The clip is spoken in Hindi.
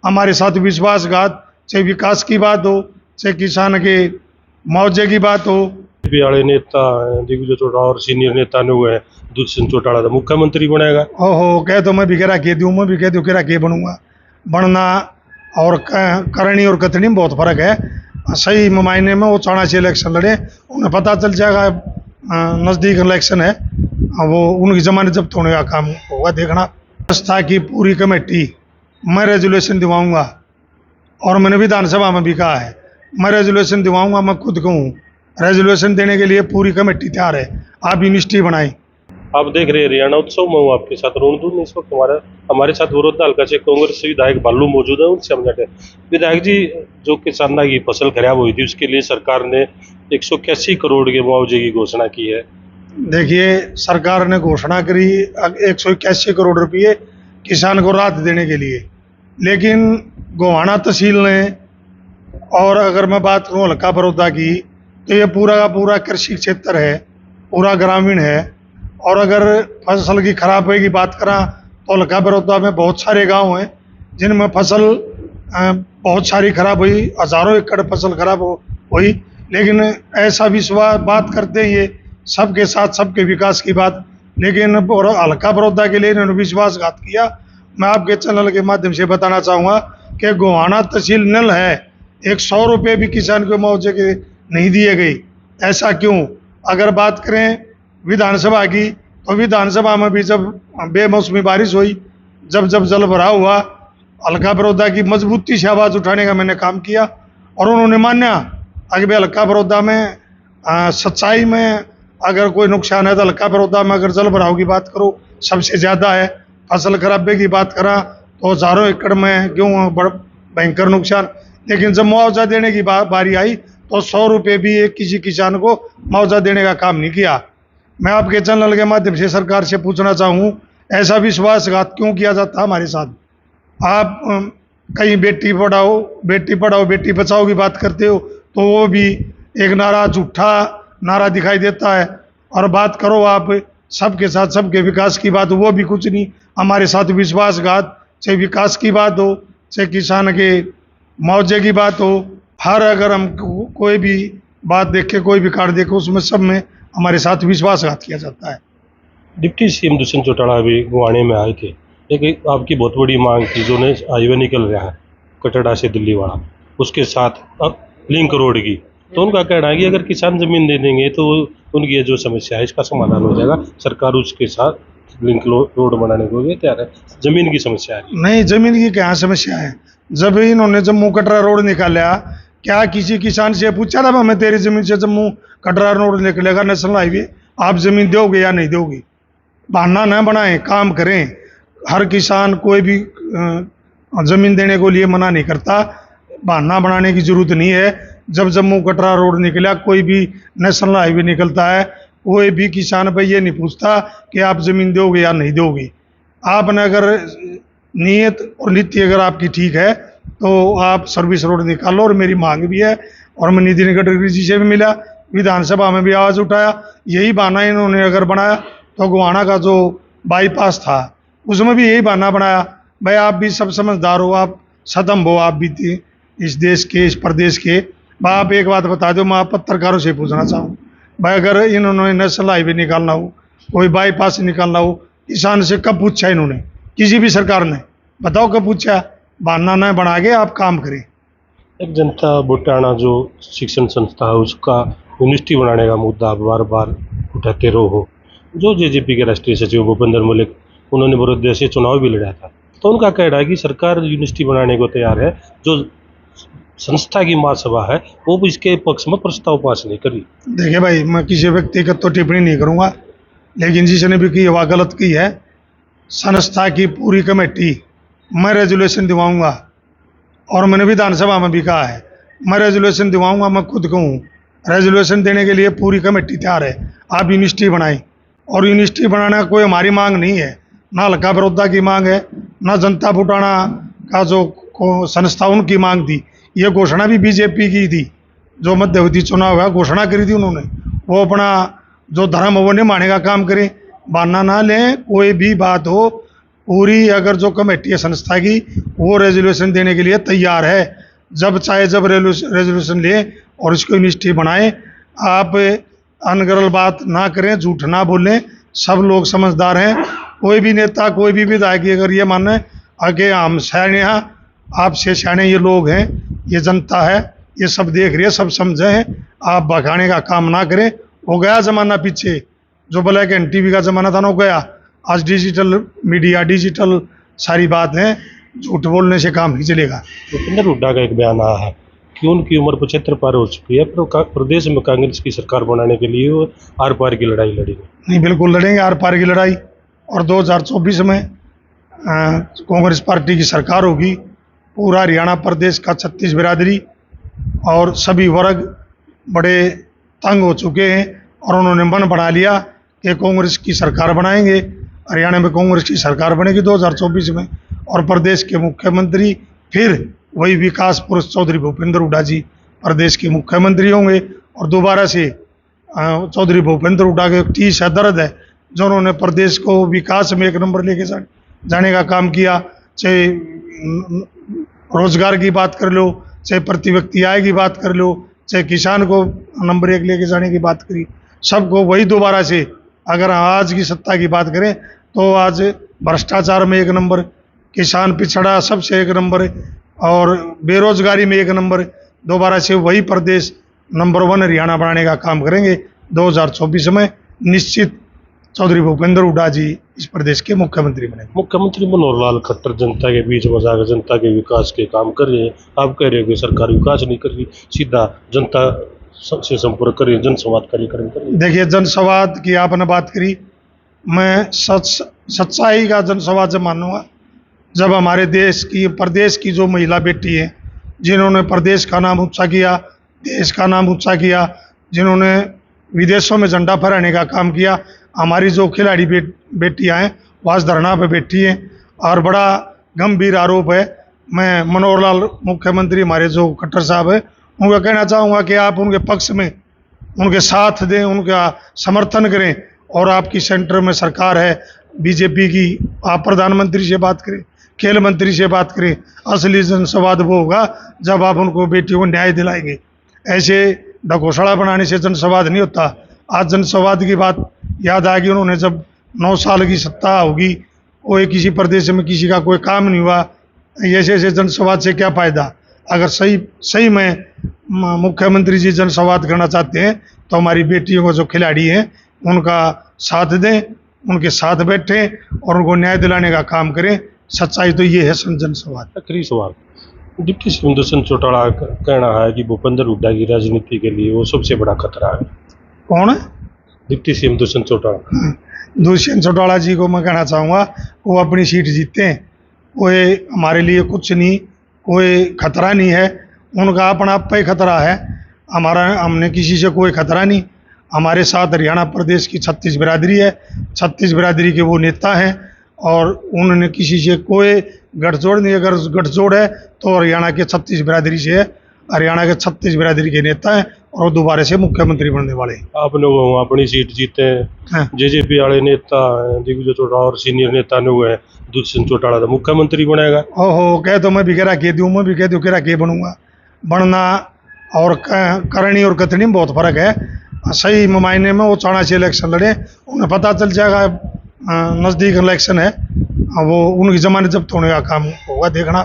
हमारे साथ विश्वासघात, चाहे विकास की बात हो, चाहे किसान के मुआवजे की बात हो। बीजेपी वाले नेता दिग्विजय चौटाला और सीनियर नेता ने हुए हैं, दुष्यंत चौटाला तो मुख्यमंत्री बनेगा। ओहो, कह तो मैं भी कह रहा दूँ, मैं भी कह दूँ कह रहा बनूंगा। बनना और करनी और कथनी में बहुत फर्क है। सही मायने में वो 84 इलेक्शन लड़े, उन्हें पता चल जाएगा नज़दीक इलेक्शन है, वो उनकी जमानत जब्त होने का काम होगा देखना। संस्था की पूरी कमेटी मैं रेजोल्यूशन दिवाऊंगा, और मैंने विधानसभा में भी कहा है मैं रेजोल्यूशन दिवाऊंगा। मैं खुद कहूँ रेजोल्यूशन देने के लिए पूरी कमेटी तैयार है। आप यूनिवर्सिटी बनाई। आप देख रहे हैं हरियाणा उत्सव में हूँ आपके साथ रोहतक इस वक्त हमारे साथ विरोध हल्का से कांग्रेस विधायक बालू मौजूद है, उनसे हम जाते हैं। विधायक जी, जो किसानों की फसल खराब हुई थी उसके लिए सरकार ने 181 करोड़ के मुआवजे की घोषणा की है। देखिए, सरकार ने घोषणा करी 181 करोड़ रुपये किसान को राहत देने के लिए, लेकिन गोहाना तहसील ने, और अगर मैं बात करूँ हल्का बड़ौदा की, तो ये पूरा का पूरा कृषि क्षेत्र है, पूरा ग्रामीण है। और अगर फसल की खराबी की बात करा तो हल्का बड़ौदा में बहुत सारे गांव हैं जिनमें फसल बहुत सारी खराब हुई, हज़ारों एकड़ फसल खराब हुई। लेकिन ऐसा विश्वास बात करते हैं ये सबके साथ सबके विकास की बात, लेकिन हल्का बड़ौदा के लिए इन्होंने विश्वासघात किया। मैं आपके चैनल के माध्यम से बताना चाहूँगा कि गोहाना तहसील नल है, 100 रुपये भी किसान को मुआवजे के नहीं दिए गई। ऐसा क्यों? अगर बात करें विधानसभा की, तो विधानसभा में भी जब बेमौसमी बारिश हुई, जब जल भराव हुआ, हल्का बड़ौदा की मजबूती से आवाज़ उठाने का मैंने काम किया, और उन्होंने माना। अगर हल्का बड़ौदा में सच्चाई में अगर कोई नुकसान है तो हल्का बड़ौदा में अगर जल भराव की बात करो सबसे ज़्यादा है। फसल खराबे की बात करा तो हज़ारों एकड़ में गेहूँ भयंकर नुकसान। लेकिन जब मुआवजा देने की बारी आई तो 100 रुपये भी एक किसी किसान को मुआवजा देने का काम नहीं किया। मैं आपके चैनल के माध्यम से सरकार से पूछना चाहूँ, ऐसा विश्वासघात क्यों किया जाता है हमारे साथ? आप कहीं बेटी पढ़ाओ बेटी बचाओ की बात करते हो तो वो भी एक नारा, झूठा नारा दिखाई देता है। और बात करो आप सबके साथ सबके विकास की बात, वो भी कुछ नहीं। हमारे साथ विश्वासघात, चाहे विकास की बात हो, चाहे किसान के मुआवजे की बात हो, हर अगर हम कोई भी बात देखें, कोई भी कार्ड देखें, उसमें सब में हमारे साथ विश्वासघात किया जाता है। डिप्टी सीएम दुष्यंत चौटाला भी गुवाहाटी में आए थे, लेकिन आपकी बहुत बड़ी मांग थी जो हाईवे निकल रहा है कटड़ा से दिल्ली वाला, उसके साथ लिंक रोड की। तो उनका कहना है कि अगर किसान जमीन दे देंगे तो उनकी ये जो समस्या है इसका समाधान हो जाएगा। सरकार उसके साथ लिंक रोड बनाने को भी तैयार है। जमीन की समस्या है नहीं, जमीन की क्या समस्या है? जब इन्होंने जम्मू कटरा रोड निकाला, क्या किसी किसान से पूछा था हमें तेरी जमीन से जम्मू कटरा रोड निकलेगा नेशनल हाईवे, आप जमीन दोगे या नहीं दोगे? बहाना न बनाएं, काम करें। हर किसान कोई भी जमीन देने को लिए मना नहीं करता, बहाना बनाने की जरूरत नहीं है। जब जम्मू कटरा रोड निकला, कोई भी नेशनल हाईवे निकलता है, कोई भी किसान भाई ये नहीं पूछता कि आप जमीन दोगे या नहीं दोगे। आपने अगर नीयत और नीति अगर आपकी ठीक है तो आप सर्विस रोड निकालो, और मेरी मांग भी है, और मैं नितिन गडकरी जी से भी मिला, विधानसभा में भी आवाज़ उठाया। यही बहाना इन्होंने अगर बनाया तो गोहाना का जो बाईपास था उसमें भी यही बहाना बनाया। भाई आप भी सब समझदार हो, आप सदम हो, आप भी इस देश के, इस प्रदेश के। भाई आप एक बात बता दो, मैं आप पत्रकारों से पूछना चाहूँ, भाई अगर इन्होंने नेशनल हाईवे निकालना हो, कोई बाईपास निकालना हो, किसान से कब पूछा इन्होंने? किसी भी सरकार ने बताओ कब पूछा? बहाना न बना के आप काम करें। एक जनता बुटाना जो शिक्षण संस्था है उसका यूनिवर्सिटी बनाने का मुद्दा बार बार उठाते रहो। जो जेजेपी के राष्ट्रीय सचिव भूपेंद्र मलिक, उन्होंने बड़ौदा से चुनाव भी लड़ा था, तो उनका कहना है कि सरकार यूनिवर्सिटी बनाने को तैयार है। जो संस्था की महासभा है वो भी इसके पक्ष में प्रस्ताव पास नहीं करी। देखिए भाई, मैं किसी व्यक्तिगत तो टिप्पणी नहीं करूँगा, लेकिन जिसने भी की वह गलत की है। संस्था की पूरी कमेटी मैं रेजोल्यूशन दिवाऊंगा, और मैंने विधानसभा में भी कहा है मैं रेजोल्यूशन दिवाऊंगा। मैं खुद कहूँ रेजोल्यूशन देने के लिए पूरी कमेटी तैयार है। आप यूनिवर्सिटी बनाएं, और यूनिवर्सिटी बनाना कोई हमारी मांग नहीं है, ना हल्का बड़ौदा की मांग है, ना जनता बुटाना का जो संस्था उनकी मांग थी। ये घोषणा भी बीजेपी की थी, जो मध्यवर्ती चुनाव हुआ घोषणा करी थी उन्होंने। वो अपना जो धर्म है वो नहीं मानने का काम करें, बहाना ना लें। कोई भी बात हो, पूरी अगर जो कमेटी है संस्था की वो रेजोल्यूशन देने के लिए तैयार है। जब चाहे जब रेजोल्यूशन ले और इसको यूनिवर्सिटी बनाएं। आप अनगरल बात ना करें, झूठ ना बोलें, सब लोग समझदार हैं। कोई भी नेता, कोई भी विधायक अगर ये माने आगे हम सैन्य हैं, आपसे सैन्य ये लोग हैं, ये जनता है, ये सब देख रही है, सब समझे हैं, आप भगाने का काम ना करें। हो गया ज़माना पीछे, जो ब्लैक एंड टीवी का ज़माना था ना, हो गया। आज डिजिटल मीडिया, डिजिटल सारी बात है, झूठ बोलने से काम नहीं चलेगा। भूपेंद्र हुड्डा का एक बयान आया है कि उनकी उम्र 75 पार हो चुकी है, पर प्रदेश में कांग्रेस की सरकार बनाने के लिए वो आर पार की लड़ाई लड़ेंगे। नहीं, बिल्कुल लड़ेंगे आर पार की लड़ाई। और 2024 में कांग्रेस पार्टी की सरकार होगी। पूरा हरियाणा प्रदेश का 36 बिरादरी और सभी वर्ग बड़े तंग हो चुके हैं और उन्होंने मन बना लिया कि कांग्रेस की सरकार बनाएंगे। हरियाणा में कांग्रेस की सरकार बनेगी 2024 में और प्रदेश के मुख्यमंत्री फिर वही विकास पुरुष चौधरी भूपेंद्र हुड्डा जी प्रदेश के मुख्यमंत्री होंगे। और दोबारा से चौधरी भूपेंद्र हुड्डा के टीस है, दर्द है, जो उन्होंने प्रदेश को विकास में एक नंबर लेके जाने का काम किया। चाहे रोजगार की बात कर लो, चाहे प्रति व्यक्ति आय की बात कर लो, चाहे किसान को नंबर 1 लेके जाने की बात करी, सबको वही दोबारा से। अगर आज की सत्ता की बात करें तो आज भ्रष्टाचार में 1 नंबर, किसान पिछड़ा सबसे 1 नंबर और बेरोजगारी में 1 नंबर। दोबारा से वही प्रदेश नंबर 1 हरियाणा बनाने का काम करेंगे 2024 में। निश्चित चौधरी भूपेंद्र हुड्डा जी इस प्रदेश के मुख्यमंत्री बनेंगे। मुख्यमंत्री मनोहर लाल खट्टर जनता के बीच में जाकर जनता के विकास के काम कर रहे हैं। आप कह रहे हो कि सरकार विकास नहीं कर रही, सीधा जनता से संपर्क कर रही है, जनसंवाद कार्यक्रम कर रही है। देखिए, जनसंवाद की आपने बात करी, मैं सच्चाई का जनसंवाद जब मानूंगा जब हमारे देश की, प्रदेश की जो महिला बेटी है, जिन्होंने प्रदेश का नाम ऊंचा किया, देश का नाम ऊंचा किया, जिन्होंने विदेशों में झंडा फहराने का काम किया, हमारी जो खिलाड़ी बेटियां हैं वो आज धरना पे बैठी हैं। और बड़ा गंभीर आरोप है। मैं मनोहर लाल मुख्यमंत्री हमारे जो खट्टर साहब है, उनको कहना चाहूँगा कि आप उनके पक्ष में उनके साथ दें, उनका समर्थन करें। और आपकी सेंटर में सरकार है बीजेपी की, आप प्रधानमंत्री से बात करें, खेल मंत्री से बात करें। असली जनसंवाद वो होगा जब आप उनको बेटियों को न्याय दिलाएंगे। ऐसे ढकोसला बनाने से जनसंवाद नहीं होता। आज जनसंवाद की बात याद आ गई, उन्होंने जब 9 साल की सत्ता होगी, कोई किसी प्रदेश में किसी का कोई काम नहीं हुआ, ऐसे जनसंवाद से क्या फ़ायदा। अगर सही में मुख्यमंत्री जी जनसंवाद करना चाहते हैं तो हमारी बेटियों को जो खिलाड़ी हैं उनका साथ दें, उनके साथ बैठें और उनको न्याय दिलाने का काम करें। सच्चाई तो ये है जनसंवाद। आखिरी सवाल, डिप्टी सीएम दुष्यंत चौटाला का कहना है कि भूपेंद्र हुड्डा की राजनीति के लिए वो सबसे बड़ा खतरा है। कौन है? Deputy CM Dushyant Chautala. दुष्यंत चौटाला जी को मैं कहना चाहूँगा वो अपनी सीट जीतते हैं, कोई हमारे लिए कुछ नहीं, कोई खतरा नहीं है। उनका अपना आप पे खतरा है, हमने किसी से कोई खतरा नहीं। हमारे साथ हरियाणा प्रदेश की 36 बिरादरी है, 36 बिरादरी के वो नेता हैं और उन्होंने किसी से कोई गठजोड़ नहीं। अगर गठजोड़ है तो हरियाणा के 36 बिरादरी से है। हरियाणा के 36 बिरादरी के नेता हैं और वो दोबारा से मुख्यमंत्री बनने वाले हैं। आपने वो अपनी सीट जीते हैं। हाँ। जेजेपी वाले नेता दिग्विजय चौटाला और सीनियर नेता ने हुए हैं, दुष्यंत चौटाला तो मुख्यमंत्री बनेगा। ओहो, कह तो मैं भी कह के दूँ, मैं भी कह दूँ कह के बनूंगा। बनना और करनी और कथनी में बहुत फर्क है। सही मायने में वो 84 इलेक्शन लड़े, उन्हें पता चल जाएगा नज़दीक इलेक्शन है, वो उनकी जमानत जब्त होने का काम होगा, देखना।